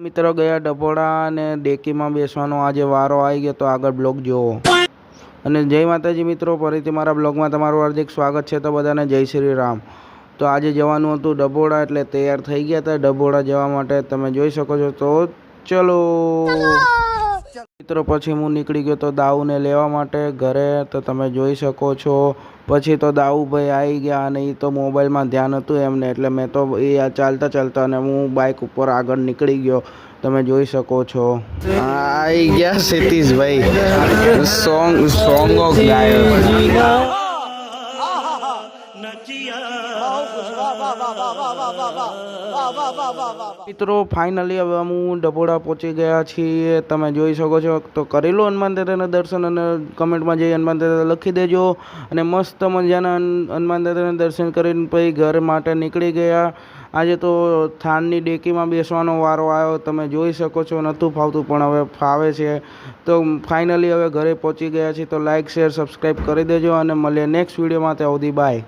મિત્રો ગયા ડભોડા અને ડેકીમાં બેસવાનો આજે વારો આવી ગયો, તો આગળ બ્લોગ જોવો. અને જય માતાજી મિત્રો, ફરીથી મારા બ્લોગમાં તમારું હાર્દિક સ્વાગત છે. તો બધાને જય શ્રી રામ. તો આજે જવાનું હતું ડભોડા, એટલે તૈયાર થઈ ગયા હતા ડભોડા જવા માટે. તમે જોઈ શકો છો. તો ચલો મિત્રો, પછી હું નીકળી ગયો તો દાઉને લેવા માટે ઘરે. તો તમે જોઈ શકો છો. પછી તો દાઉભાઈ આવી ગયા અને એ તો મોબાઈલમાં ધ્યાન હતું એમને, એટલે મેં તો એ ચાલતા ચાલતા અને હું બાઇક ઉપર આગળ નીકળી ગયો. તમે જોઈ શકો છો. આવી ગયા ક્ષિતિજભાઈ, સોંગો ગાયો. મિત્રો ફાઇનલી હવે હું ડભોડા પહોંચી ગયા છીએ. તમે જોઈ શકો છો. તો કરી લો હનુમાન દાદાના દર્શન અને કમેન્ટમાં જઈ હનુમાન દાદા લખી દેજો. અને મસ્ત મજાના હનુમાન દાદાના દર્શન કરીને પછી ઘર માટે નીકળી ગયા. આજે તો થાનની ડેકીમાં બેસવાનો વારો આવ્યો. તમે જોઈ શકો છો. નહોતું ફાવતું પણ હવે ફાવે છે. તો ફાઇનલી હવે ઘરે પહોંચી ગયા છીએ. તો લાઇક શેર સબસ્ક્રાઈબ કરી દેજો અને મળીએ નેક્સ્ટ વિડીયોમાં. ત્યાં સુધી બાય.